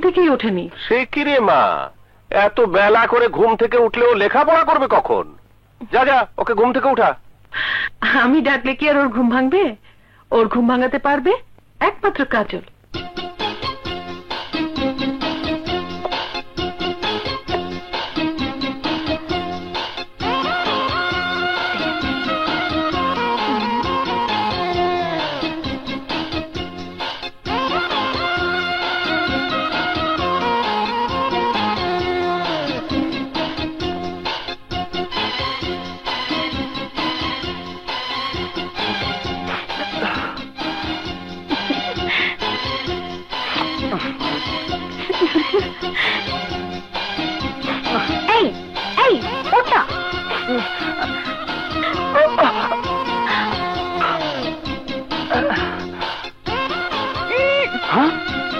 থেকেই ওঠেনি। সে কি রে মা, এত বেলা করে ঘুম থেকে উঠলেও লেখাপড়া করবে কখন? যা যা, ওকে ঘুম থেকে উঠা। আমি ডাকলে কি আর ওর ঘুম ভাঙবে? ওর ঘুম ভাঙাতে পারবে একমাত্র কাজল।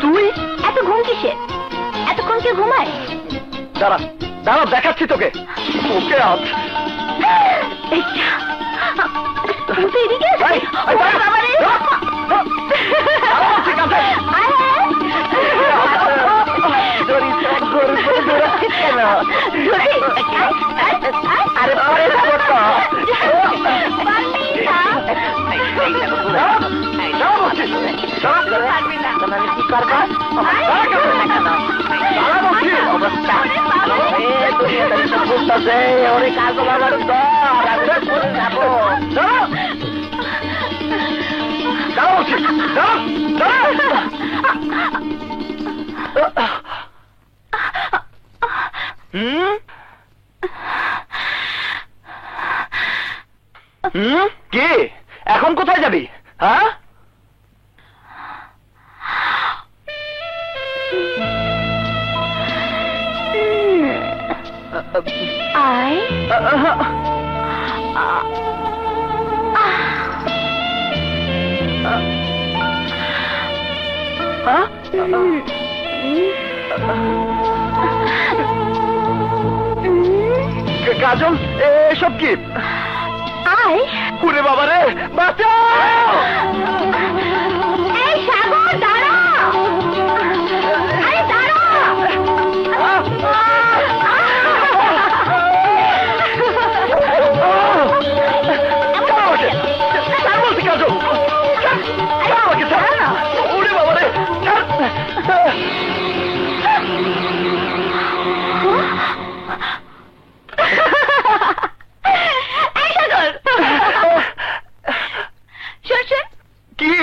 তুই এত ঘুম কিসে? এতক্ষণ কে ঘুমায়? দাঁড়া দাঁড়া, দেখাচ্ছি তোকে। ওকে আজ কি করবা? ওরে কাজল আমার কি? এখন কোথায় যাবি? হ্যাঁ, কাজল এসব কি? আয় কুরে বাবা রে, বাঁচাও! এই সাগর দাঁড়া! আরে দাঁড়া! ওরে বাবা রে! কি?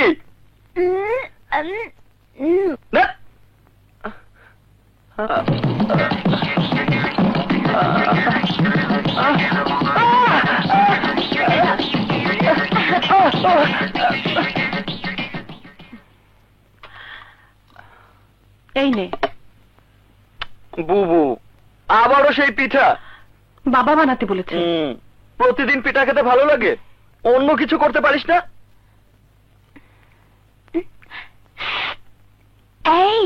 এই নে। বুবু, আবারও সেই পিঠা? বাবা বানাতে বলেছে। প্রতিদিন পিঠা খেতে ভালো লাগে, অন্য কিছু করতে পারিস না? এই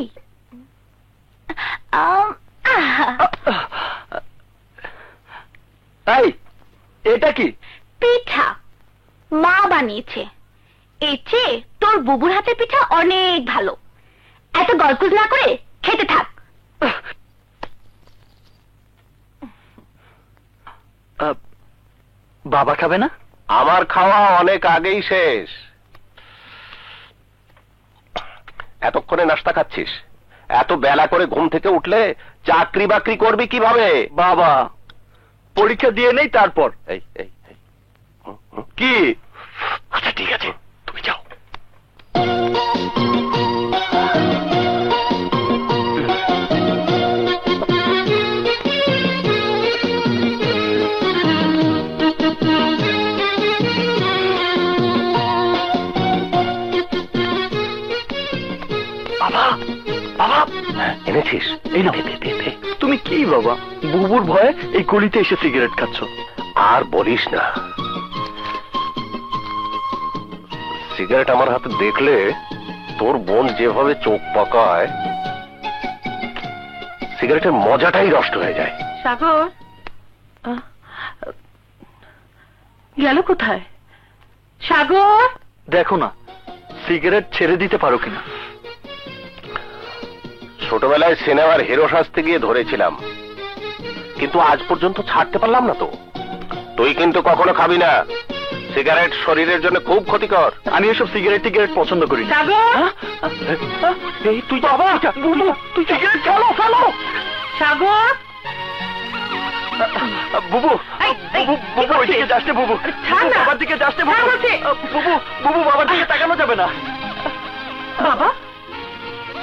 এই, এটা কি? পিঠা মা বানিয়েছে। এর চেয়ে তোর বুবুর হাতে পিঠা অনেক ভালো। এত গলকুজ না করে খেতে থাক। বাবা খাবে না? আমার খাওয়া অনেক আগেই শেষ। এতক্ষণে নাস্তা খাচ্ছিস? এত বেলা করে ঘুম থেকে উঠলে চাকরি বাকরি করবি কিভাবে? বাবা, পরীক্ষা দিয়ে নেই তারপর। এই এই কি? আচ্ছা ঠিক আছে, তুমি যাও। বাবা, বাবা এনেছিস? এই না। তুমি কি বাবা, বুবুর ভয়ে এই গলিতে এসে সিগারেট খাচ্ছ? আর বলিস না, সিগারেট আমার হাতে দেখলে তোর বোন যেভাবে চোখ পাকায়, সিগারেটের মজাটাই নষ্ট হয়ে যায়। সাগর গেল কোথায়? সাগর, দেখো না সিগারেট ছেড়ে দিতে পারো কিনা। ছোটবেলায় সিনেমার হিরো সাজতে গিয়ে ধরেছিলাম, কিন্তু আজ পর্যন্ত ছাড়তে পারলাম না তো। তুই কিন্তু কখনো খাবি না, সিগারেট শরীরের জন্য খুব ক্ষতিকর। আমি এসব সিগারেট টিগারেট পছন্দ করি না। সাগর, এই তুই বাবা, তুই সিগারেট ফেলো ফেলো। সাগর, বুবু, এই, এই, বুবু, কি বুবু, ওই করছিস? দিকে যাস না বুবু। ছাড় না। বাবার দিকে যাস না ছাড় বুবু। বলছি। বুবু, বুবু, বাবার দিকে তাকানো যাবে না। বাবা,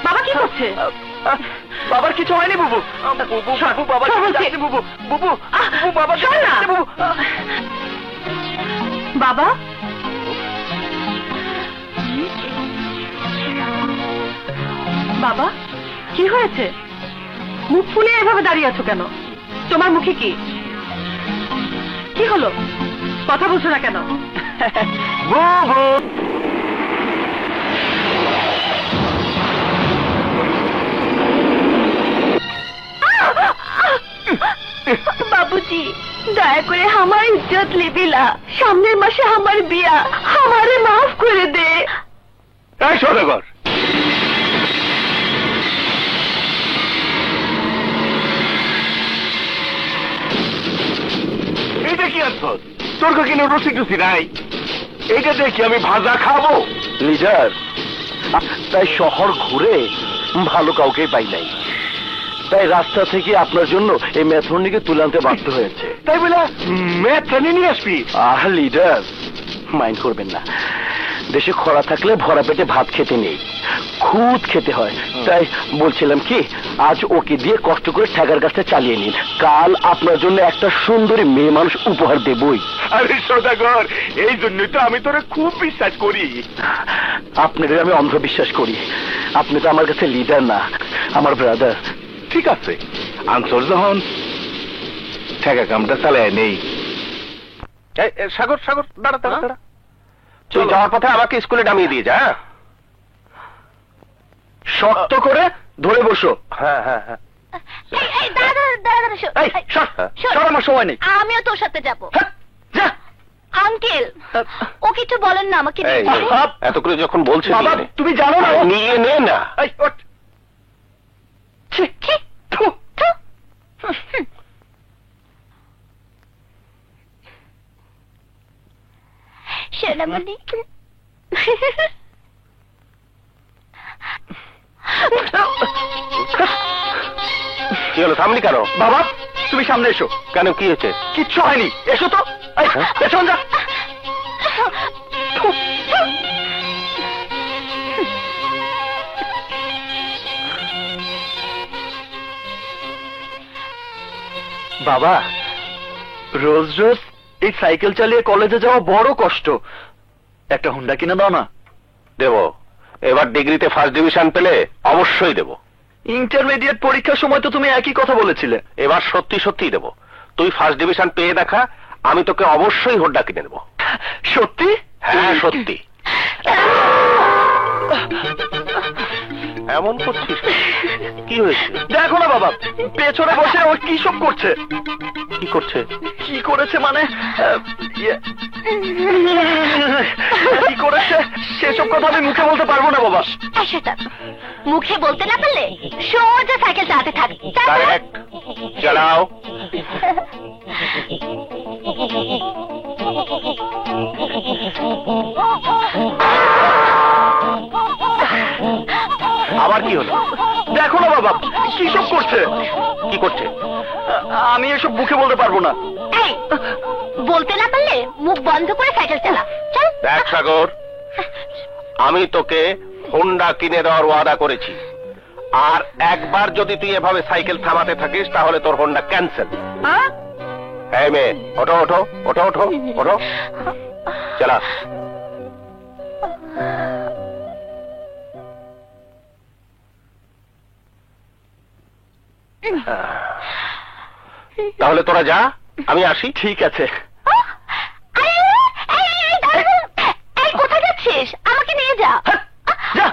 বাবা কি করছে? বাবার কিছু হয়নি বুবু। বুবু, সর, বুবু, বাবার সর দিকে বলছি। যাস না বুবু। বুবু, আহ, বুবু, বাবার সর দিকে না। যাস না বুবু। বাবা, বাবা কি হয়েছে? মুখ ফুলে এভাবে দাঁড়িয়ে আছো কেন? তোমার মুখে কি কি হলো? কথা বলছো না কেন? বুবু, বাবুজি, দয়া করে আমার ইজ্জত লিবিলা, সামনের মাসে আমার বিয়া, আমারে মাফ করে দে। এই সদাগর, এইটা কি আনছো? তোর কিনে রসি টুসি নাই? এইটা দেখি আমি ভাজা খাবো। লিডার, তাই শহর ঘুরে ভালো কাউকে পাই নাই, তাই রাস্তা থেকে আপনার জন্য এই ম্যাথরনিকে তুলে আনতে বাধ্য হয়েছে। তাই বলে ম্যাথরনি নিয়ে আসবি? লিডার, মাইন্ড করবেন না, দেশে খরা থাকলে ভরা পেটে ভাত খেতে নেই, খুদ খেতে হয়। তাই বলছিলাম কি, আজ ওকে দিয়ে কষ্ট করে ঠ্যাগার গাছটা চালিয়ে নিন, কাল আপনার জন্য একটা সুন্দরী মেয়ে মানুষ উপহার দেবই। আরে সদাগর, এই জন্যই তো আমি তোরে খুব বিশ্বাস করি। আপনাদের আমি অন্ধবিশ্বাস করি, আপনি তো আমার কাছে লিডার না, আমার ব্রাদার। ঠিক আছে, আনসর যখন ঠেকা কামটা চালায় নেই। সাগর সাগর, দাঁড়া দাঁড়া দাঁড়া। তুই যাওয়ার পথে আমাকে স্কুলে নামিয়ে দিয়ে যা। হ্যাঁ? শক্ত করে ধরে বসো। হ্যাঁ হ্যাঁ হ্যাঁ। এই, সর, সর, আমার সময় নেই। আমিও তোর সাথে যাব। হ্যাঁ, যা। আঙ্কেল, ও কিছু বলেন না আমাকে এই, নিয়ে যাবে? এত করে যখন বলছিস বাবা, নিয়ে নে। তুমি জানো না নিয়ে নে না। এই, ওঠ। ছি, ছি, থু। থু। সোনামণি, কি হলো, থামলি কেন? বাবা, তুমি সামনে এসো। কেন, কি হয়েছে? কিচ্ছু হয়নি, এসো তো। এই, হ্যাঁ? পেছন যা। থু। বাবা, রোজ রোজ এই সাইকেল চালিয়ে কলেজে যাওয়া বড় কষ্ট, একটা হুন্ডা কিনে দাও না। দেব, এবার ডিগ্রিতে ফার্স্ট ডিভিশন পেলে অবশ্যই দেব। ইন্টারমিডিয়েট পরীক্ষার সময় তো তুমি একই কথা বলেছিলে। এবার সত্যি সত্যিই দেব। তুই ফার্স্ট ডিভিশন পেয়ে দেখা, আমি তোকে অবশ্যই হোন্ডা কিনে দেবো। সত্যি? হ্যাঁ সত্যি। এমন করছিস, কি হয়েছে? দেখো না বাবা, পেছনে বসে ও কি সব করছে। কি করছে? কি করেছে মানে কি করেছে সেসব কথা আমি মুখে বলতে পারবো না বাবা। সেটা মুখে বলতে না পারলে সোজা সাইকেল চালাতে থাক। ডাইরেক্ট চালাও। আবার কি হলো? দেখো না বাবা, কি সব করছে। কি করছে? আমি এসব মুখে বলতে পারবো না। এই, বলতে না পারলে মুখ বন্ধ করে সাইকেল চালা। চল। দেখ সাগর, আমি তোকে হোন্ডা কিনে দেওয়ার ওয়াদা করেছি, আর একবার যদি তুই এভাবে সাইকেল থামাতে থাকিস তাহলে তোর হোন্ডা ক্যান্সেল। হ্যাঁ? এই মেয়ে, ওঠো ওঠো ওঠো ওঠো ওঠো, চালা। তাহলে তোরা যা, আমি আসি। ঠিক আছে। এই, কোথায় যাচ্ছিস? আমাকে নিয়ে যা। যা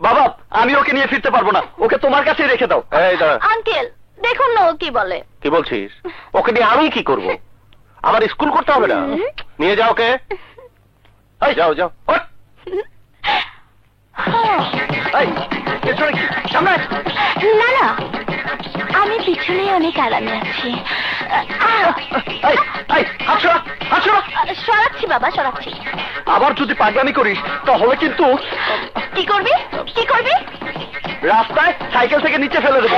বাবা, আমি ওকে নিয়ে ফিরতে পারবো না, ওকে তোমার কাছেই রেখে দাও। এই দাঁড়া। আঙ্কেল, দেখুন না ও কি বলে। কি বলছিস? ওকে নিয়ে আমি কি করব? আমার স্কুল করতে হবে না? নিয়ে যাও ওকে। এই যাও যাও। ওঠ। এই, পেছনে কি সামনে? না না, আমি পিছনে অনেক আরামে আছি। সরাচ্ছি বাবা, সরাচ্ছি। আবার যদি পাগলামি করিস তাহলে কিন্তু কি করবি, কি করবি? রাস্তায় সাইকেল থেকে নিচে ফেলে দেবো।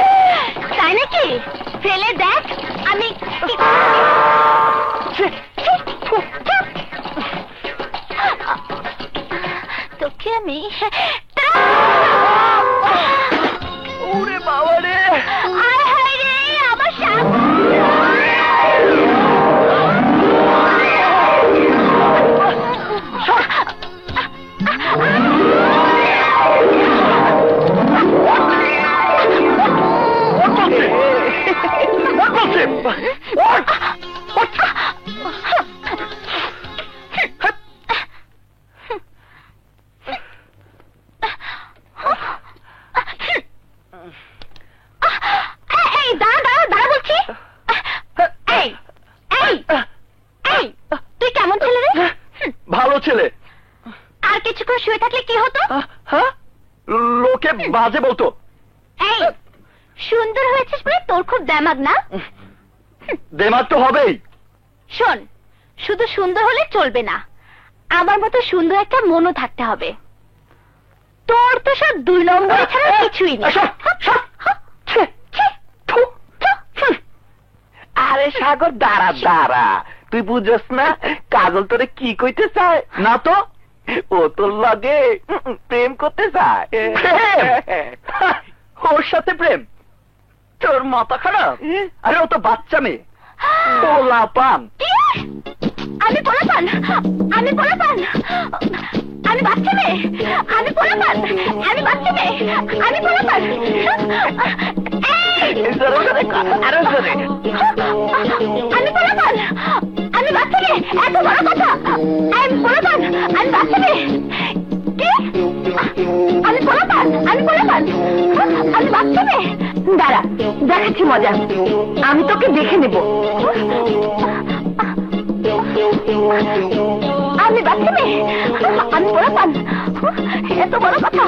তাই নাকি? ফেলে দেখ আমি কি তোকে আমি ওরে বাবা রে, আয় হায় রে আমার সাপ। এই দাঁড়া দাঁড়া দাঁড়া বলছি। এই এই এই তুই কেমন ছেলে রে? ভালো ছেলে। আর কিছুক্ষণ শুয়ে থাকলে কি হতো? হ্যাঁ, লোকে বাজে বলতো। এই সুন্দর হয়েছিস বলে তোর খুব দেমাগ না? দেমাগ তো হবেই। শোন, শুধু সুন্দর হলে চলবে না, আমার মতো সুন্দর একটা মনও থাকতে হবে। তোর তো সব 2 নম্বর ছাড়া কিছুই নেই। আরে সাগর দাঁড়া দাঁড়া, তুই বুঝস না কাজল তোরে কি কইতে চায়? না তো, ও তোর লগে প্রেম করতে চায়। ওর সাথে প্রেম? তোর মাথা খারাপ? আরে ও তো বাচ্চা মেয়ে, পোলা পান। আমি পোলাপান, আমি পোলাপান, আমি বাচ্চা মেয়ে, আমি পোলাপান, আমি বাচ্চা মেয়ে, আমি পোলাপান। আরো জোরে। আমি পোলাপান, আমি বাচ্চা মেয়ে, এত বড় কথা। আমি পোলাপান, আমি বাচ্চা মেয়ে। কি? আমি পোলাপান, আমি পোলাপান, আমি বাচ্চা মেয়ে। দাঁড়া, দেখাচ্ছি মজা। আমি তোকে দেখে নেব। আমি বাচ্চা মেয়ে, আমি পোলাপান, এত বড় কথা।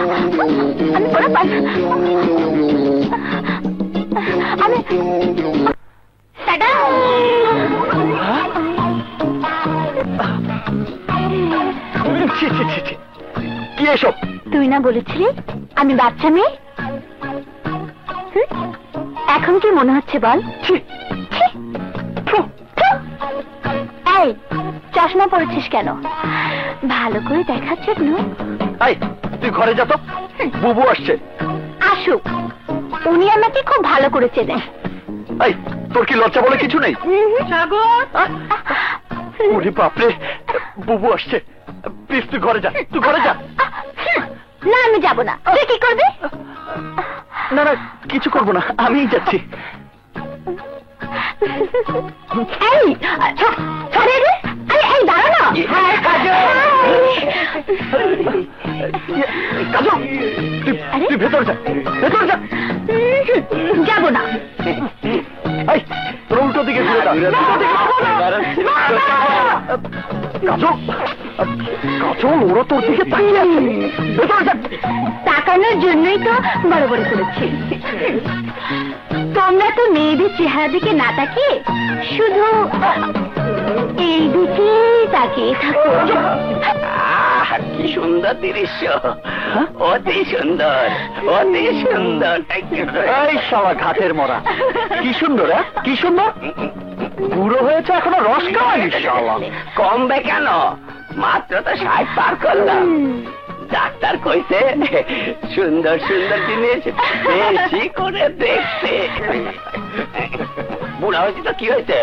আমি পোলাপান, আমি কি এসব? তুই না বলেছিলি আমি বাচ্চা মেয়ে? এখন কি মনে হচ্ছে বল? এই চশমা পরেছিস কেন? ভালো করে দেখার জন্য। এই তুই ঘরে যা তো, বুবু আসছে। আসুক, উনি আমাকে খুব ভালো করে চেনে। এই তোর কি লজ্জা বলে কিছু নেই? সাগর, ওরে বাপরে, বুবু আসছে। প্লিজ তুই ঘরে যা, তুই ঘরে যা। না আমি যাব না। তুই কি করবি? না না, কিছু করবো না, আমিই যাচ্ছি। এই আরে আরে এই দাঁড়া না। কাজল, তুই ভেতর যা, ভেতর যা। যাব না। এই তোর উল্টো দিকে ঘুরে যা। কাজল, কাজল, ওরা তোর দিকে তাকিয়ে আছে। ভেতর যা। তাকানোর জন্যই তো বড় বড় করেছি। তোমরা তো মেয়েদের চেহারা দিকে না তাকিয়ে শুধু এই দিকে তাকিয়ে থাকো। কি সুন্দর দৃশ্য, অতি সুন্দর, অতি সুন্দর। এই শালা ঘাটের মরা, কি সুন্দর, কি সুন্দর। বুড়ো হয়েছে এখনো রস খাওয়ানি শালা। কমবে কেন? মাত্র তো 60 পার করলাম। ডাক্তার কইছে সুন্দর সুন্দর জিনিস বেশি করে দেখতে। বুড়া হয়েছে তো কি হয়েছে,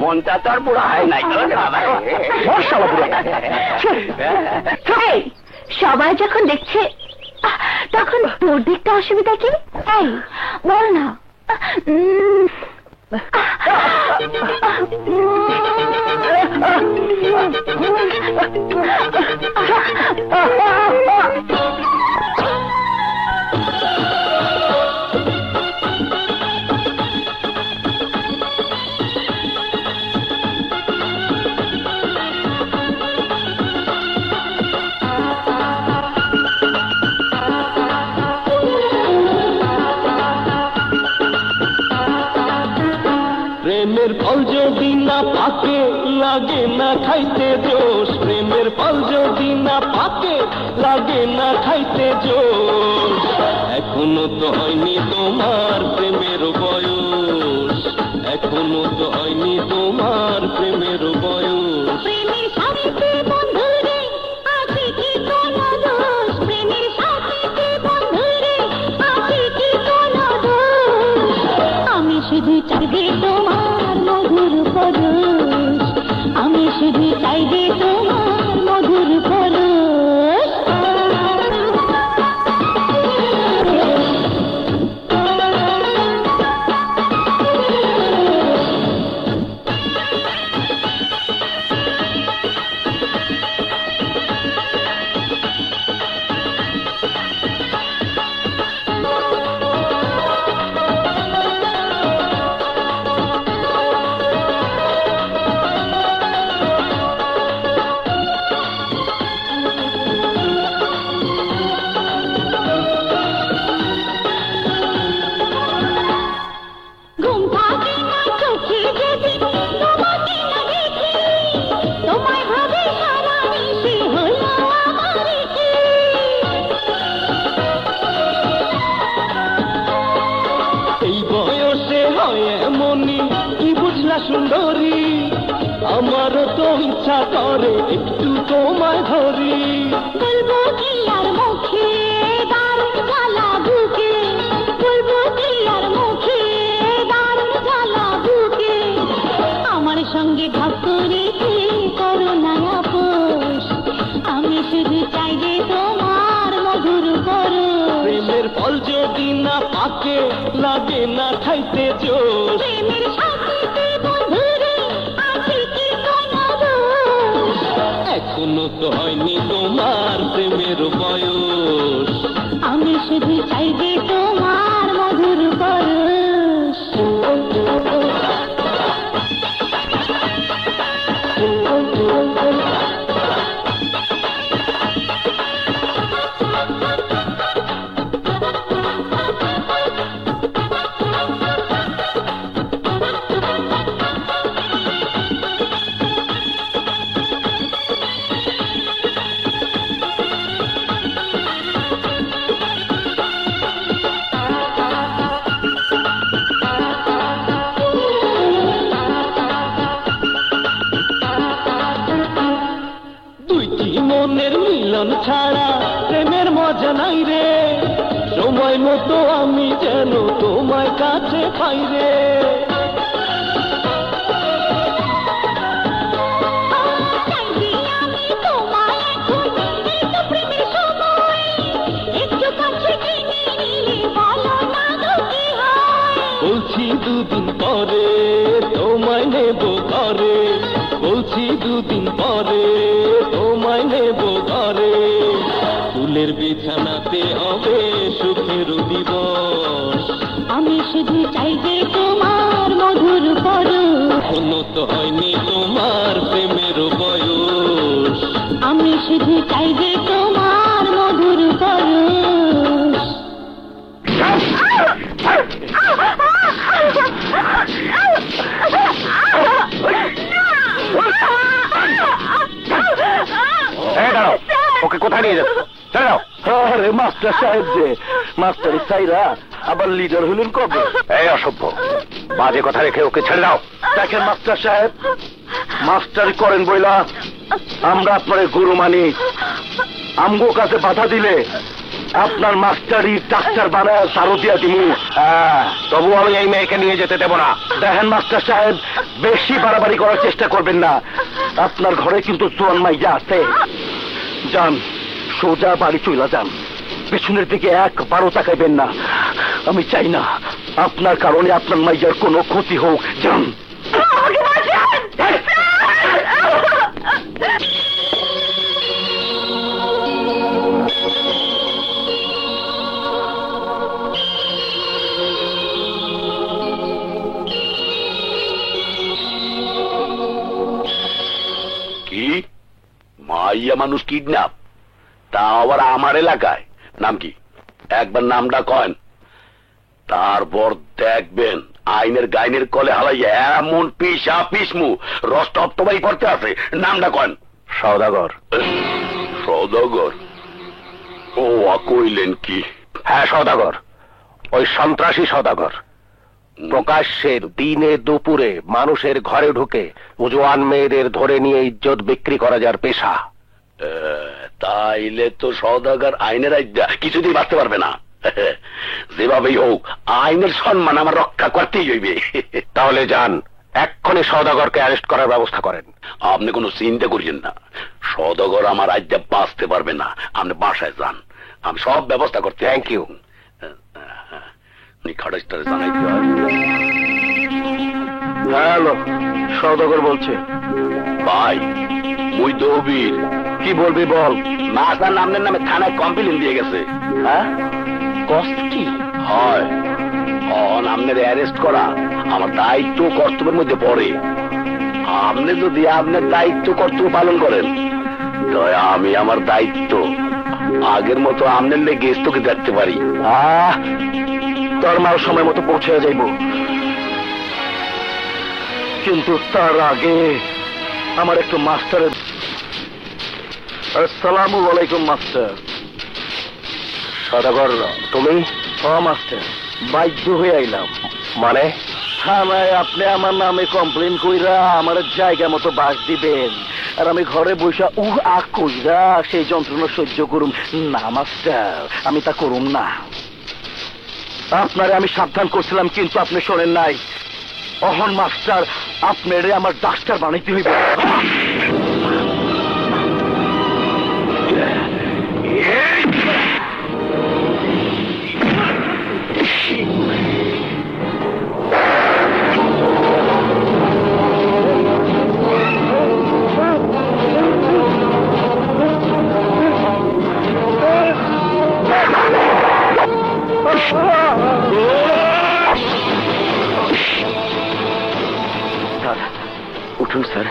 মনটা তো আর বুড়া হয় নাই। সবাই যখন দেখছে তখন তোর দেখতে অসুবিধা কি? এই বল না। পাকে লাগে না খাইতে জোশ, প্রেমের ফল যদি না পাকে লাগে না খাইতে জোশ। এখনো তো হয়নি তোমার প্রেমের বয়স, এখনো তো হয়নি তোমার প্রেমের বয়স। প্রেমের সাথীতে বন্ধুরে আছে কি কোনো দোষ, প্রেমের সাথীতে বন্ধুরে আছে কি কোনো দোষ। আমি শুধু চাইবে তোমার মধুর পরশ, আমি শুধু চাইবে তোমার মধুর পরশ। ঘুম থাকে না চোখে যেদিন তোমাকে না দেখি, তোমায় ভাবে সারা নিশি হলো আমার কি। এই বয়সে হয় এমনই, কি বুঝলা সুন্দরী, আমারও তো ইচ্ছা করে একটু তোমায় ধরি। বলবো কি আর মুখে দারুণ জ্বালা বুকে, বলবো কি আর মুখে দারুণ জ্বালা বুকে। আমার সঙ্গে ভাব করেছে করো না আপোষ, আমি শুধু চাই যে তোমার মধুর পরশ। প্রেমের ফল যদি না পাকে লাগে না খাইতে জোশ। প্রেমের সাথীতে বন্ধুরে আছে কি কোনো দোষ। এখনো তো হয়নি তোমার প্রেমের বয়স, আমি শুধু চাই যে তোমার মধুর পরশ। দুইটি মনের মিলন ছাড়া প্রেমের মজা নাই রে, সময় মতো আমি যেন তোমায় কাছে পাই রে। চাইছি আমি তোমায় এখন, এই তো প্রেমের সময়, একটু কাছে টেনে নিলে বলো না গো কি হয়। বলছি দুদিন পরে তোমায় নেব ঘরে, বলছি দুদিন পরে তোমায় নেব ঘরে। ফুলের বিছানাতে হবে সুখের দিবস, আমি শুধু চাই যে তোমার মধুর পরশ। এখনো তো হয়নি তোমার প্রেমের বয়স, আমি শুধু চাই যে তোমার মধুর পরশ। দাঁড়াও, ওকে কোথায় নিয়ে যাচ্ছ? দাঁড়াও। আরে মাস্টার সাহেব যে মাস্টার সাইরা আবার লিডার হলেন কবে? এই অসভ্য, বাজে কথা রেখে ওকে ছেড়ে দাও। দেখেন মাস্টার সাহেব, মাস্টারি করেন বইলা আমরা আপনার গুরু মানি, আমগো কাছে বাধা দিলে আপনার মাস্টারি ডাক্তার বানায় সারো দিয়া দিমু। হ্যাঁ, তবু আমি এই মেয়েকে নিয়ে যেতে দেবো না। দেখেন মাস্টার সাহেব, বেশি বাড়াবাড়ি করার চেষ্টা করবেন না, আপনার ঘরে কিন্তু জোয়ান মাইয়া আছে। যান, সোজা বাড়ি চইলা যান, পেছনের দিকে একবারও তাকাইবেন না। আমি চাই না আপনার কারণে আপনার মাইয়ার কোনো ক্ষতি হোক। যান। কি মাইয়া মানুষ কিডন্যাপ, তা আবার আমার এলাকায়? নাম কি? একবার নামটা কয়েন, তারপর দেখবেন আইনের গাইনের কলে হালাই এমন পিসা পিসমু রস্টপ তোমাই করতে আছে। নামটা কন? সওদাগর। সওদাগর? ও কইলেন কি? হ্যাঁ সওদাগর, ওই সন্ত্রাসী সওদাগর। প্রকাশ্যে দিনে দুপুরে মানুষের ঘরে ঢুকে জোয়ান মেয়েদের ধরে নিয়ে ইজ্জত বিক্রি করা যার পেশা। তাইলে তো সওদাগর আইনের আইডা কিছুতেই বাঁচতে পারবে না। যেভাবেই হোক আইনের সম্মান আমার রক্ষা করতেই হইবে। তাহলে যান, এক্ষুনি সওদাগরকে অ্যারেস্ট করার ব্যবস্থা করেন। আপনি কোনো চিন্তা করিয়েন না, সওদাগর আমার আইডা বাঁচতে পারবে না। আপনি বাসায় যান, আমি সব ব্যবস্থা করতে। Thank you. খাটাইস্টারে জানাইতে হয়। হ্যালো, সওদাগর বলছে। ভাই মুই দবির। কি বলবি বল। মাস্টার নামের নামে থানায় কমপ্লেন দিয়ে গেছে। হ্যাঁ, কষ্ট কি? হয় আপনার অ্যারেস্ট করা আমার দায়িত্ব কর্তব্যের মধ্যে পড়ে। আপনি যদি আপনার দায়িত্ব কর্তব্য পালন করেন তাই আমি আমার দায়িত্ব আগের মতো আপনার লেগে স্থগিত রাখতে পারি। তোর মাল সময় মতো পৌঁছে যাইব, কিন্তু তার আগে আমার একটু মাস্টারের। আসসালামু আলাইকুম মাস্টার। সওদাগর তুমি? হ্যাঁ মাস্টার, বাধ্য হয়ে আইলাম। মানে? থানায় আপনি আমার নামে কমপ্লেন কইরা আমার জায়গা মতো বাস দিবেন, আর আমি ঘরে বসা আগ কইরা সেই যন্ত্রণা সহ্য করুম না মাস্টার, আমি তা করুম না। আপনারে আমি সাবধান করছিলাম কিন্তু আপনি শোনেন নাই। অহন মাস্টার আপনারে আমার ডাক্তার বানাইতে হইব। উঠুন স্যার।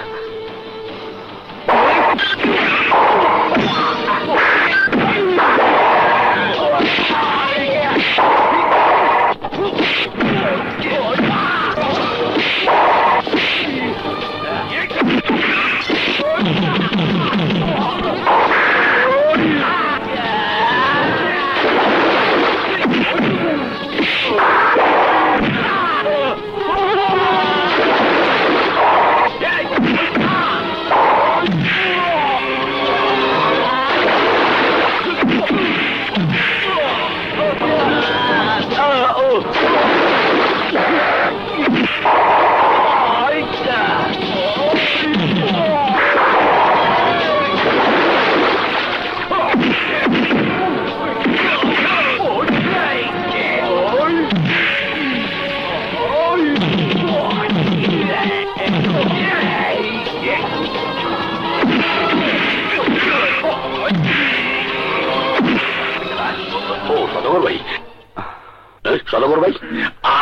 সদাগর ভাই,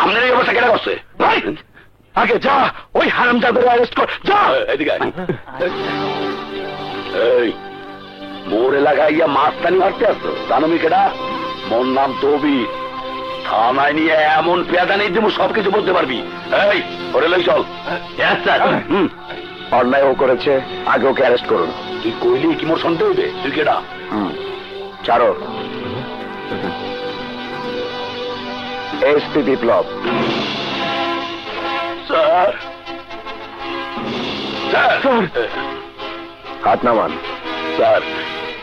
আপনার এই অবস্থা কেন করছে? আগে যা ওই হারামজাদের অ্যারেস্ট কর। যা এদিকে। এই মোর এলাকায় ইয়া মাস্তানি মারতে আসতো, জানো মি কেডা? মোর নাম তবির। থানায় নিয়ে এমন পেয়াদা নেই যে সবকিছু বলতে পারবি। এই ওরে লই চল। অন্যায় ও করেছে, আগে ওকে অ্যারেস্ট করুন। তুই কইলি কি মোর শুনতে হইবে? তুই কেডা? চারো এসপি বিপ্লব। স্যার স্যার হাত নামান। স্যার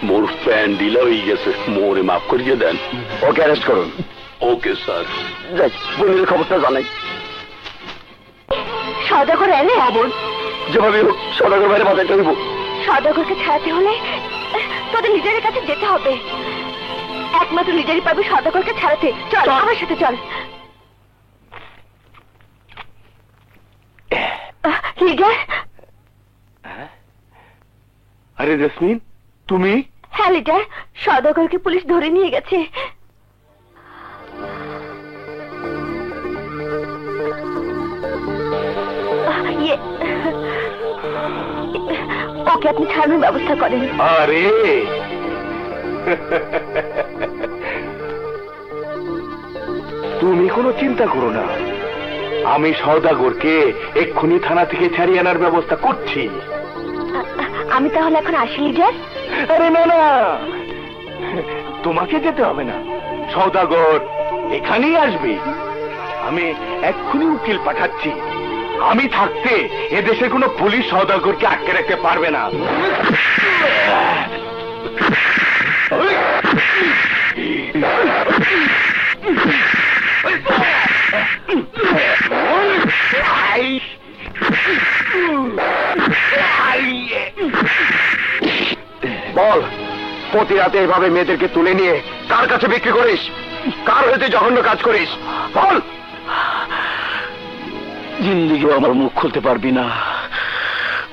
মোর প্যান ঢিলা হয়ে গেছে, মোরে মাফ করিয়ে দেন। ওকে অ্যারেস্ট করুন। Okay sir. যাই বোনের খবরটা জানাই। সওদাগর এলে? যেভাবে হোক সওদাগর বাইরে বাজাইতে হইব। সওদাগরকে ছাড়াতে হলে তোদের লিডারের কাছে যেতে হবে। একমাত্র লিডারই পাবে সওদাগরকে ছাড়াতে। চল আমার সাথে চল। লিডার? আরে জেসমিন, তুমি? হ্যাঁ লিডার, সওদাগরকে পুলিশ ধরে নিয়ে গেছে। ওকে আপনি ছাড়ানোর ব্যবস্থা করেন। আরে তুমি কোনো চিন্তা করো না, আমি সওদাগরকে এক্ষুনি থানা থেকে ছাড়িয়ে আনার ব্যবস্থা করছি। আমি তাহলে এখন আসি লিডার। আরে না না, তোমাকে যেতে হবে না, সওদাগর এখানেই আসবে। আমি এক্ষুনি উকিল পাঠাচ্ছি। আমি থাকতে এদেশে কোনো পুলিশ সওদাগরকে আটকে রাখতে পারবে না। বল, প্রতি রাতে এভাবে মেয়েদেরকে তুলে নিয়ে কার কাছে বিক্রি করিস? কার হইতে জঘন্য কাজ করিস? বল। জিন্দিগি আমার মুখ খুলতে পারবি না।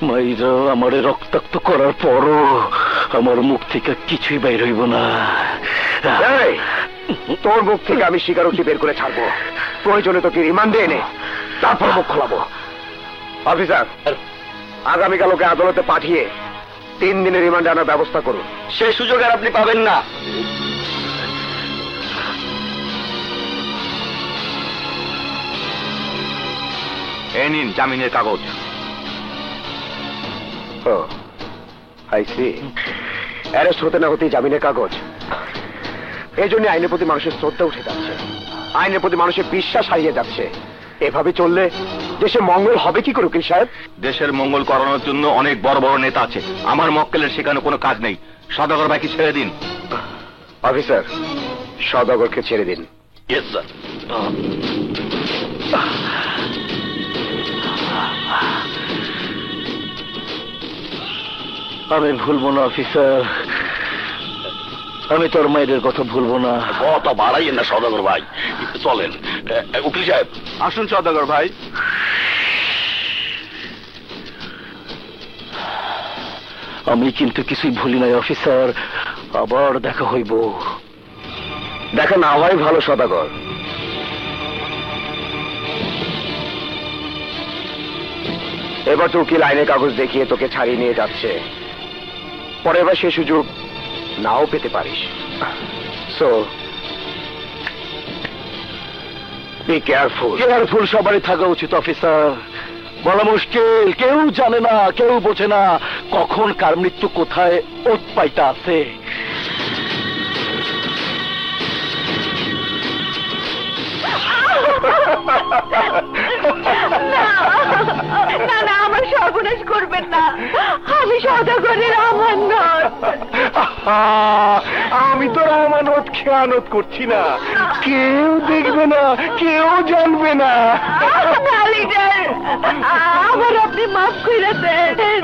মাইরা আমারে রক্তাক্ত করার পরও আমার মুখ থেকে কিছুই বাইর হইব না। এই, তোর মুখ থেকে আমি স্বীকারোক্তি বের করে ছাড়বো। প্রয়োজনে তোকে রিমান্ডে এনে তারপর মুখ খোলাবো। অফিসার, আগামীকাল ওকে আদালতে পাঠিয়ে 3 দিনের রিমান্ডে আনার ব্যবস্থা করুন। সেই সুযোগ আর আপনি পাবেন না। এই নিন জামিনের কাগজ। ও, আই সি। অ্যারেস্ট হতে না হতেই জামিনের কাগজ। এই জন্য আইনের প্রতি মানুষের শ্রদ্ধা উঠে যাচ্ছে, আইনের প্রতি মানুষের বিশ্বাস হারিয়ে যাচ্ছে। এভাবে চললে দেশে মঙ্গল হবে কি করে উকিল সাহেব? দেশের মঙ্গল করানোর জন্য অনেক বড় বড় নেতা আছে, আমার মক্কেলের সেখানে কোনো কাজ নেই। সওদাগর ভাইকে ছেড়ে দিন। অফিসার, সওদাগরকে ছেড়ে দিন। Yes sir. আমি ভুলবো না অফিসার, আমি তোর মায়ের কথা ভুলবো না। কত বাড়াইয়েন না সওদাগর ভাই, চলেন। উকিল সাহেব আসুন। সওদাগর ভাই, আমি কিন্তু কিছুই ভুলি নাই অফিসার, আবার দেখা হইব। দেখা না হয় ভালো সওদাগর। এবার তো উকিল আইনের কাগজ দেখিয়ে তোকে ছাড়িয়ে নিয়ে যাচ্ছে, পরে এবার সে সুযোগ নাও পেতে পারিস। So be careful. কেয়ারফুল সবারই থাকা উচিত অফিসার। বলা মুশকিল, কেউ জানে না, কেউ বোঝে না কখন কার মৃত্যু কোথায় ওত পাইতা আছে। না না, আমার সর্বনাশ করবেন না। আমি সওদাগরের আমানত। আমি তোর আমানত খেয়ানত করছি না, কেউ দেখবে না, কেউ জানবে না। না লিডার, আমার আপনি মাফ করে দেন।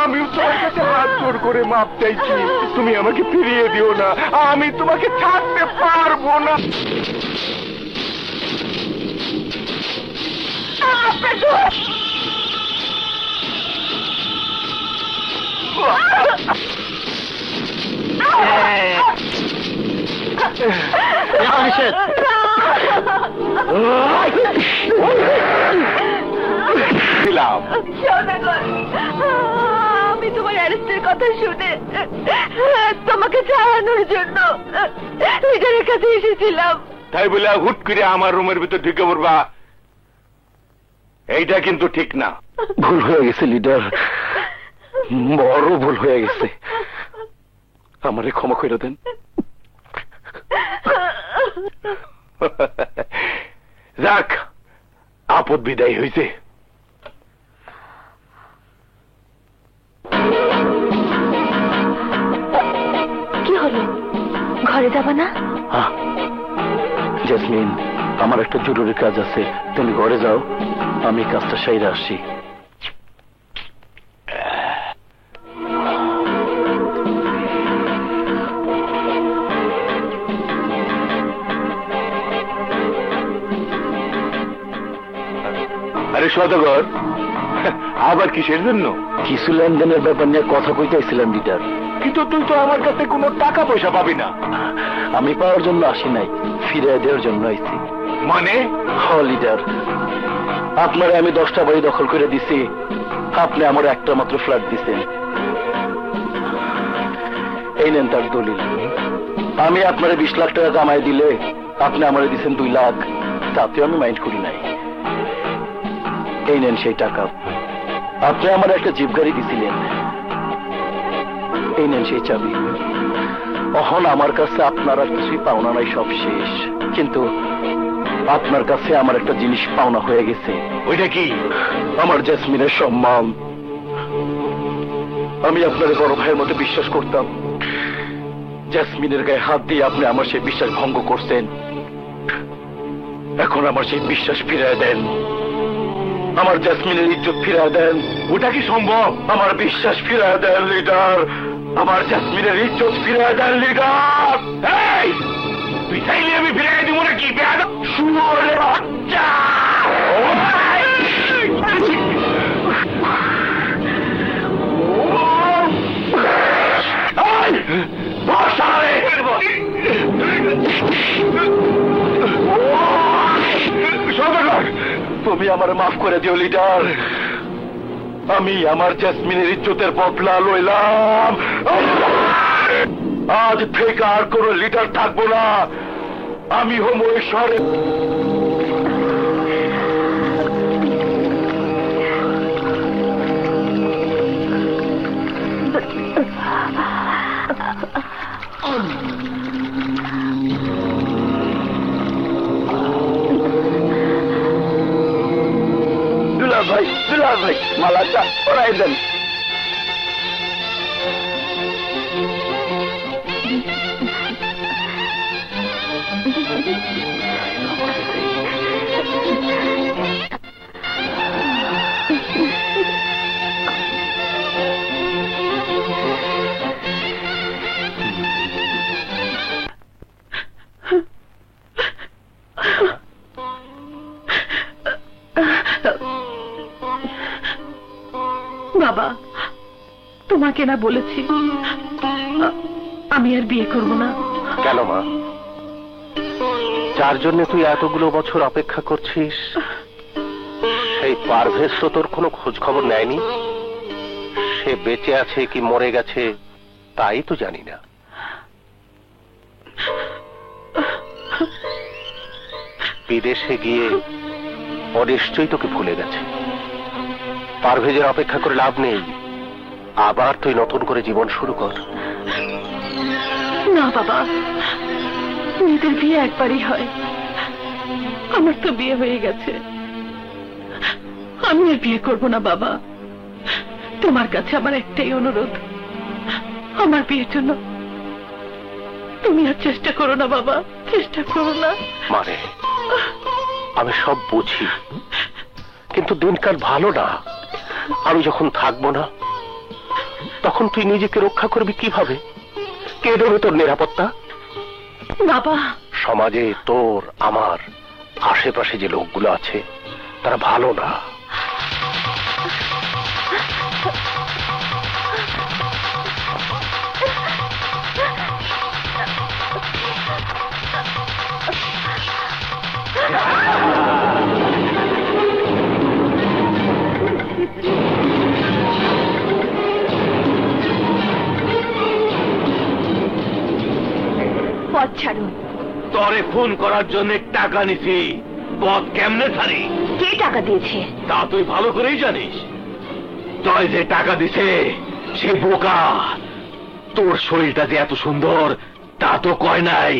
আমি তোমার কাছে হাত জোড় করে মাপ চাইছি, তুমি আমাকে ফিরিয়ে দিও না, আমি তোমাকে ছাড়তে পারবো না। আপনার দোষ। সওদাগর, আমি তোমার অ্যারেস্টের কথা শুনে তোমাকে ছাড়ানোর জন্য লিডারের কাছে এসেছিলাম। তাই বলে হুট করে আমার রুমের ভিতর ঢুকে পড়বা, এইটা কিন্তু ঠিক না। ভুল হয়ে গেছে লিডার, বড় ভুল হয়ে গেছে, আমারে ক্ষমা করে দেন। যাক, আপদ বিদায় হয়েছে। কি হলো, ঘরে যাবা না? জেসমিন, আমার একটা জরুরি কাজ আছে, তুমি ঘরে যাও, আমি কাজটা সাইরে আসি। আরে সওদাগর, আবার কিসের জন্য? কিছু লেনদেনের ব্যাপার নিয়ে কথা কইতেছিলাম লিডার। কিন্তু তুই তো আমার কাছে কোনো টাকা পয়সা পাবি না। আমি পাওয়ার জন্য আসি নাই, ফিরে দেওয়ার জন্য আইছি। মানে? হ লিডার, আপনারে আমি 10টা বাড়ি দখল করে দিছি, আপনি আমার একটা মাত্র ফ্ল্যাট দিছেন। এই নেন তার দলিল। আমি আপনারে 20 লাখ টাকা কামাই দিলে আপনি আমারে দিচ্ছেন 2 লাখ। তাতে আমি মাইন্ড করি নাই। এই নেন সেই টাকা। আপনি আমার একটা জিপ গাড়ি দিছিলেন, এই নেন সেই চাবি। অহন আমার কাছে আপনার আর কিছুই পাওনা নাই, সব শেষ। কিন্তু আপনার কাছে আমার একটা জিনিস পাওনা হয়ে গেছে। ওইটা কি? আমার জেসমিনের সম্মান। আমি আপনার বড় ভাইয়ের মতো বিশ্বাস করতাম। জেসমিনের গায়ে হাত দিয়ে আপনি আমার সেই বিশ্বাস ভঙ্গ করছেন। এখন আমার সেই বিশ্বাস ফিরিয়ে দেন, আমার জেসমিনের ইজ্জত ফিরিয়ে দেন। ওটা কি সম্ভব? আমার বিশ্বাস ফিরিয়ে দেন লিডার, আমার জেসমিনের ইজ্জত ফিরিয়ে দেন লিডার। এই, তুই চাইলে আমি ফিরে দিব নাকি? শুয়োরের বাচ্চা! তুমি আমার মাফ করে দিও লিডার, আমি আমার জেসমিনের ইজ্জতের বদলা লইলাম। আজ থেকে আর কোন লিডার থাকবো না, আমি হম ওই শহরে। দুলাল ভাই মালাটা পরাই দেন। বাবা, তোমাকে না বলেছি আমি আর বিয়ে করব না। কেন মা? যার জন্য তুই এতগুলো বছর অপেক্ষা করছিস সেই পারভেজ তো তোর কোনো খোঁজ খবর নেয়নি। সে বেঁচে আছে কি মরে গেছে তাই তো জানি না। বিদেশে গিয়ে ও নিশ্চয়ই তোকে ভুলে গেছে। পারভেজের অপেক্ষা করে লাভ নেই, আবার তুই নতুন করে জীবন শুরু কর। না বাবা, মেয়েদের বিয়ে একবারই হয়, আমার তো বিয়ে হয়ে গেছে। আমি আর বিয়ে করব না বাবা। তোমার কাছে আমার একটাই অনুরোধ, আমার বিয়ের জন্য তুমি আর চেষ্টা করো না বাবা, চেষ্টা করো না। মানে আমি সব বুঝি, কিন্তু দিনকাল ভালো না। আমি যখন থাকবো না তখন তুই নিজেকে রক্ষা করবি কিভাবে? কে দেবে তোর নিরাপত্তা? বাবা, সমাজে তোর আমার আশেপাশে যে লোকগুলো আছে তারা ভালো না। পথ ছাড়ুন। তরে ফোন করার জন্য টাকা নিছি, পথ কেমনে ছাড়ি? কে টাকা দিয়েছে? তা তুই ভালো করেই জানিস। তয় যে টাকা দিছে সে বোকা। তোর শরীরটা যে এত সুন্দর তা তো কয় নাই।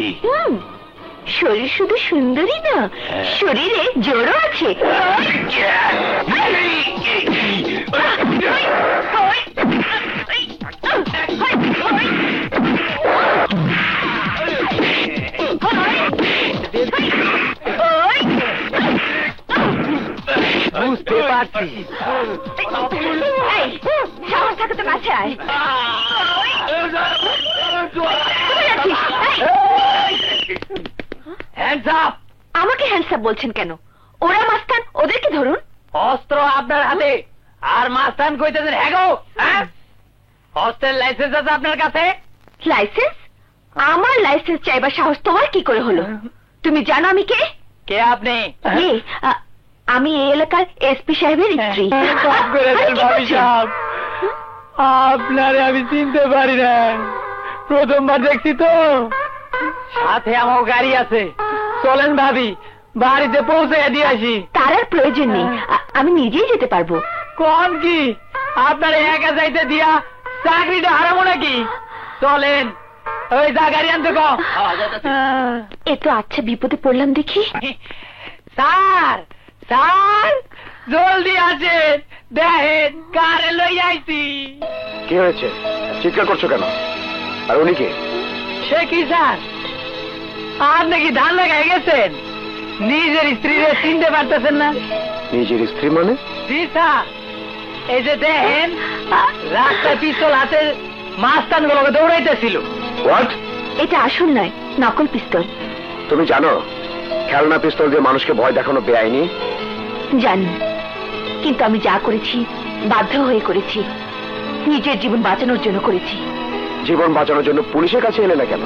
শরীর শুধু সুন্দরী না, শরীরে জোরও আছে। বুঝতে পারছি। সাহস থাকে তো কাছে আয়। আমাকে হ্যান্ডসাপ বলছেন কেন? ওরা মাস্তান, ওদেরকে ধরুন। অস্ত্র আপনার হাতে আর মাস্তান কইতেছেন হ্যাগো? অস্ত্রের লাইসেন্স আছে আপনার কাছে? লাইসেন্স? আমার লাইসেন্স চাইবার সাহস তোমার কি করে হলো? তুমি জানো আমি কে? কে আপনি? আমি এই এলাকার এসপি সাহেবের স্ত্রী। আপনারে আমি চিনতে পারি না, প্রথমবার দেখছি তো। সাথে আমার গাড়ি আছে, চলেন ভাবি বাড়িতে পৌঁছে দিয়ে আসি। তার আর প্রয়োজন নেই, আমি নিজেই যেতে পারবো। কোন কি আপনার একা যাইতে দিয়া চাকরিটা হারাবো নাকি? চলেন ওই যা গাড়ি আনতে কো। এ তো আচ্ছা বিপদে পড়লাম দেখি। স্যার স্যার জলদি আসেন, দেখেন কারে লই আইছি। কি হয়েছে? চিৎকার করছো কেন? আর উনি কে? সে কি স্যার, আপনি কি ধান লাগাই গেছেন? নিজের স্ত্রীরে চিনতে পারতেছেন না? নিজের স্ত্রী মানে? জি স্যার, এই যে দেখেন রাস্তায় পিস্তল হাতে মাস্তান গুলোকে দৌড়াইতেছিল। হোয়াট? এটা আসল নয়, নকল পিস্তল। তুমি জানো খেলনা পিস্তল দিয়ে মানুষকে ভয় দেখানো বেআইনি? জানি, কিন্তু আমি যা করেছি বাধ্য হয়ে করেছি, নিজের জীবন বাঁচানোর জন্য করেছি। জীবন বাঁচানোর জন্য পুলিশের কাছে এলে না কেন?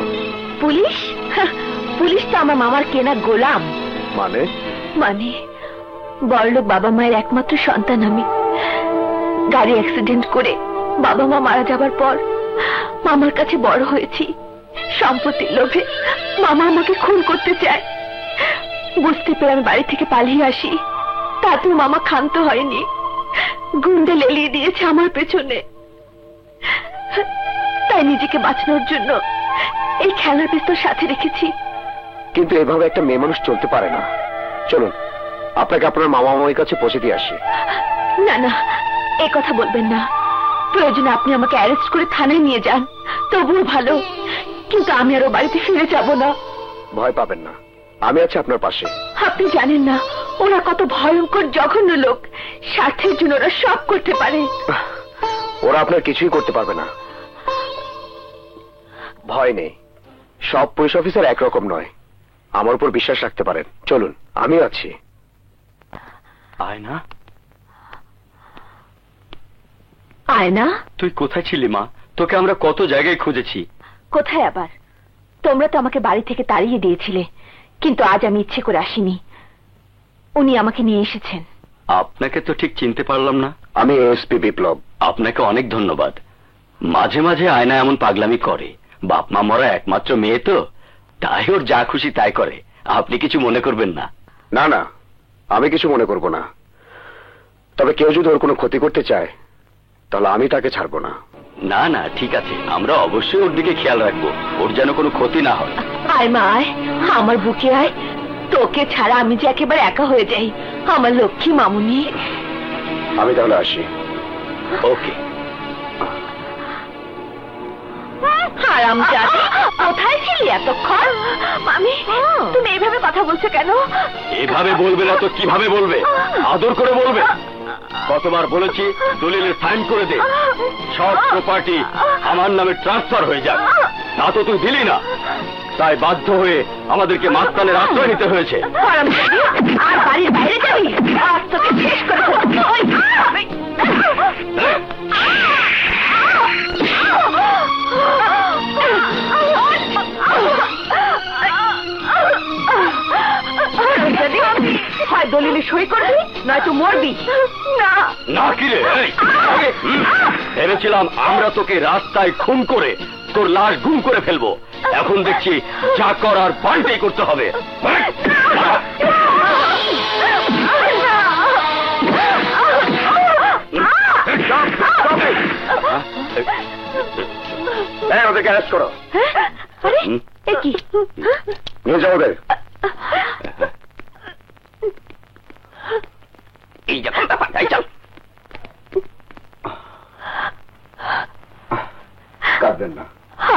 পুলিশ? পুলিশ তো আমার মামার কেনা গোলাম। মানে? মানে বড়লোক বাবা মায়ের একমাত্র সন্তান আমি। গাড়ি অ্যাক্সিডেন্ট করে বাবা মা মারা যাবার পর মামার কাছে বড় হয়েছি। সম্পত্তির লোভে মামা আমাকে খুন করতে চায়। বুঝতে পেরে আমি বাড়ি থেকে পালিয়ে আসি। তাতেও মামা ক্ষান্ত হয়নি, গুন্ডে লেলিয়ে দিয়েছে আমার পেছনে। তাই নিজেকে বাঁচানোর জন্য এই খেলার পিস্তল সাথে রেখেছি। কিন্তু এভাবে একটা মেয়ে মানুষ চলতে পারে না। চলুন আপনাকে আপনার মামা মামির কাছে পৌঁছে দিয়ে আসি। না না, এ কথা বলবেন না। প্রয়োজনে আপনি আমাকে অ্যারেস্ট করে থানায় নিয়ে যান, তবুও ভালো। কিন্তু আমি আরো বাড়িতে ফিরে যাব না। ভয় পাবেন না, আমি আছি আপনার পাশে। আপনি জানেন না ওরা কত ভয়ঙ্কর জঘন্য লোক। স্বার্থের জন্য ওরা সব করতে পারে। ওরা আপনার কিছুই করতে পারবে না, ভয় নেই। সব পুলিশ অফিসার একরকম নয়, আমার উপর বিশ্বাস রাখতে পারেন। চলুন, আমি আছি। আয়না, আয়না, তুই কোথায় ছিলি মা? তোকে আমরা কত জায়গায় খুঁজেছি। কোথায় আবার? তোমরা তো আমাকে বাড়ি থেকে তাড়িয়ে দিয়েছিলে, কিন্তু আজ আমি ইচ্ছে করে আসিনি। উনি আমাকে নিয়ে এসেছেন। আপনাকে তো ঠিক চিনতে পারলাম না। আমি এসপি বিপ্লব। আপনাকে অনেক ধন্যবাদ। মাঝে মাঝে আয়না এমন পাগলামি করে। বাপ মা মরা একমাত্র মেয়ে তো, তাই ওর যা খুশি তাই করে। আপনি কিছু মনে করবেন না। না না, আমি কিছু মনে করব না। তবে কেউ যদি ওর কোনো ক্ষতি করতে চায় তাহলে আমি তাকে ছাড়বো না। না না, ঠিক আছে, আমরা অবশ্যই ওর দিকে খেয়াল রাখবো, ওর যেন কোনো ক্ষতি না হয়। আয় মা আয়, আমার বুকে আয়। তোকে ছাড়া আমি যে একেবারে একা হয়ে যাই, আমার লক্ষ্মী মামুনি। আমি তাহলে আসি। ওকে। হারামজাদা, কোথায় ছিলি এতক্ষণ? মামি, তুমি এইভাবে কথা বলছো কেন? এভাবে বলবে না তো কিভাবে বলবে? আদর করে বলবে। কতবার বলেছি দলিলে সাইন করে দে, সব প্রপার্টি আমার নামে ট্রান্সফার হয়ে যাক। তা তো তুই দিলি না, তাই বাধ্য হয়ে আমাদেরকে মাস্তানের আশ্রয় নিতে হয়েছে। হারামজাদি, আর বাড়ির বাইরে যাবি? আজ তোকে শেষ করে ফেলবো। ওই, হারামজাদি, হয় দলিলে সই করবি নয়তো মরবি। না না কি রে? ভেবেছিলাম আমরা তোকে রাস্তায় খুন করে তোর লাশ গুম করে ফেলবো। এখন দেখছি যা করার পাল্টেই করতে হবে। ওদেরকে অ্যারেস্ট করো। আরে এ কি? নিয়ে যাও ওদের। এই যখন ব্যাপার, তাই চল। কাঁদবেন না।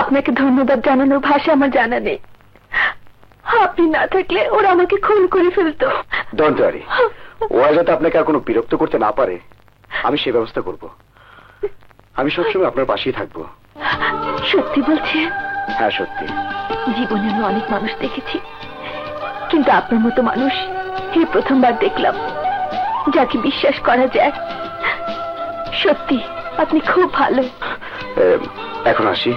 আপনাকে ধন্যবাদ জানানোর ভাষা আমার জানা নেই। আপনি না থাকলে ওরা আমাকে খুন করে ফেলতো। ডোন্ট ওয়ারি, ওরা যাতে আপনাকে আর কোনো বিরক্ত করতে না পারে আমি সে ব্যবস্থা করব। আমি সবসময় আপনার পাশেই থাকবো। সত্যি বলছেন? হ্যাঁ সত্যি। জীবনে আমি অনেক মানুষ দেখেছি, কিন্তু আপনার মতো মানুষ এই প্রথমবার দেখলাম যাকে বিশ্বাস করা যায়। সত্যি আপনি খুব ভালো। এখন আসি।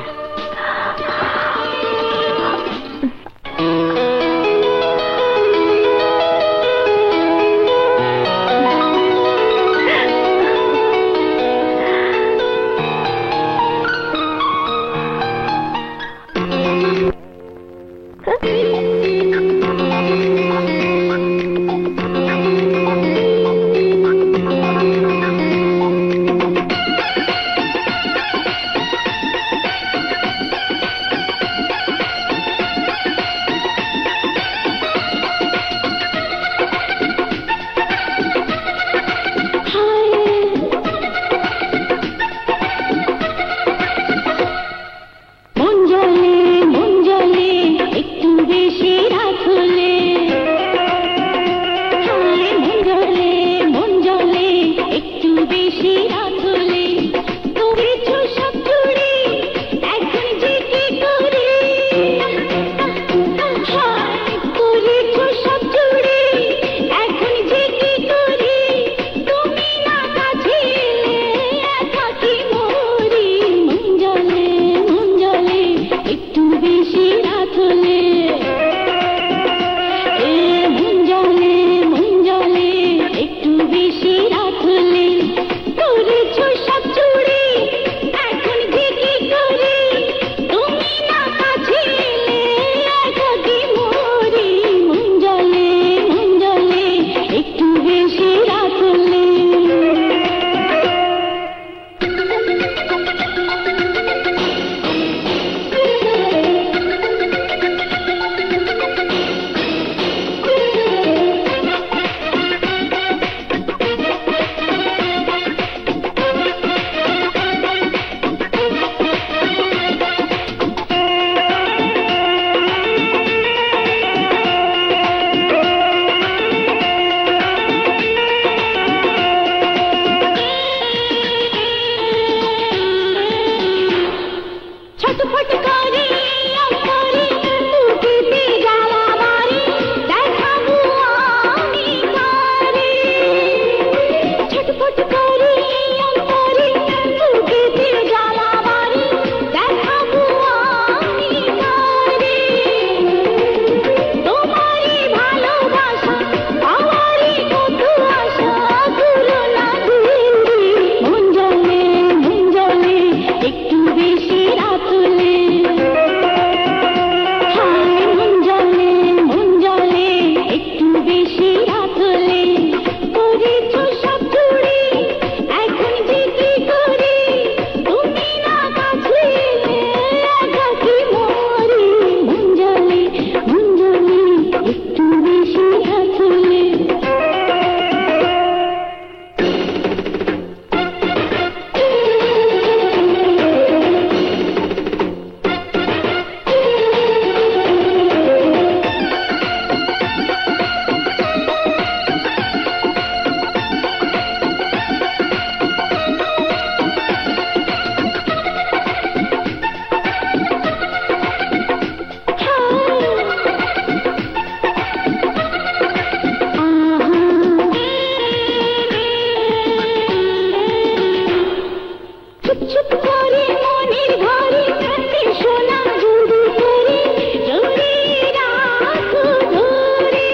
সোনা জলদি করে জড়িয়ে রাখো ধরে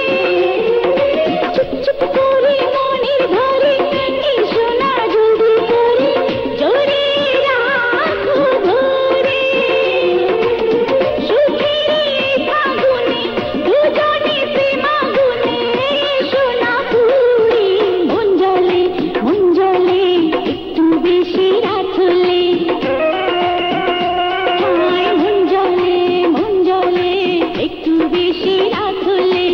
চুপ চুপ করে মনের ঘরে এই সোনা জলদি করে জড়িয়ে রাখো ধরে সুখের ফাগুনে দুজনে প্রেমাগুনে সোনা পুরি মন জলে একটু বেশি রাত হলে হায় মন জলে একটু বেশি রাত হলে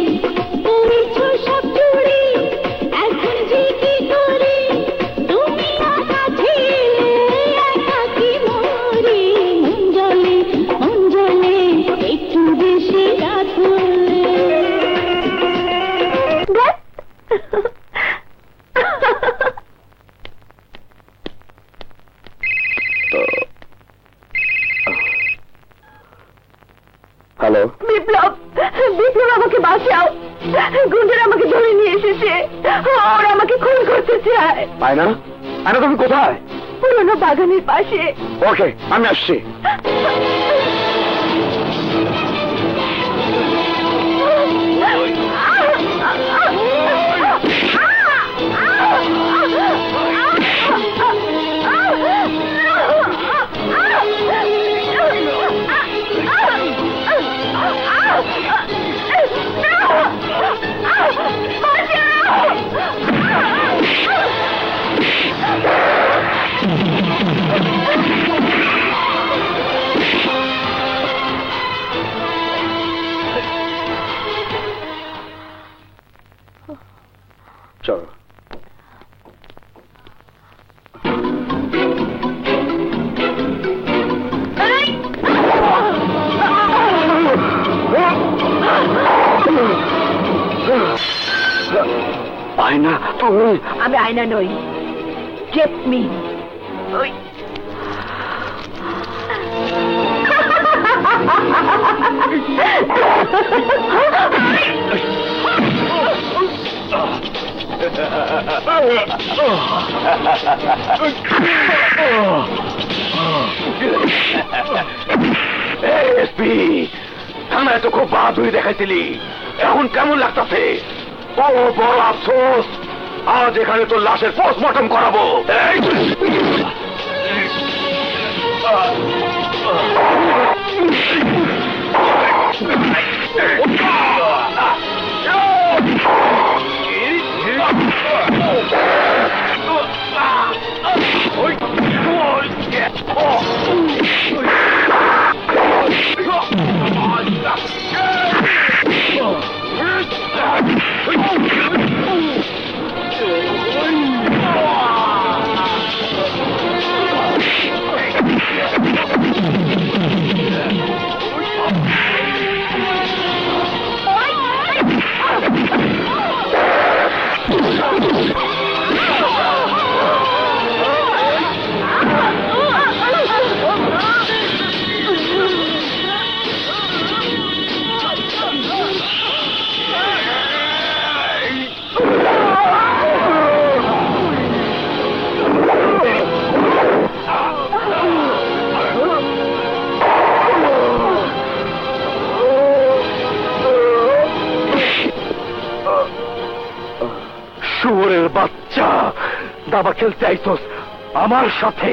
পড়েছ সব চুড়ি এখন যে কি করে তুমি একা ছেলে একাকি মরে মন জলে একটু বেশি রাত হলে হ্যালো, বিপ্লব আমাকে বাঁচাও, গুন্ডারা আমাকে ধরে নিয়ে এসেছে, ওরা আমাকে খুন করতে চায়। আয়না, আয়না তুমি কোথায়? পুরোনো বাগানের পাশে। ওকে, আমি আসছি। চলো। আয়না, তুমি? আমি আয়না নই, জেসমি। এসপি, থানায় তো খুব বাহাদুরি দেখাইছিলি, এখন কেমন লাগতাছে? ও বড় আফসোস, আজ এখানে তোর লাশের পোস্টমর্টম করাবো। শুয়োরের বাচ্চা, দাবা খেলতে আইসোস আমার সাথে।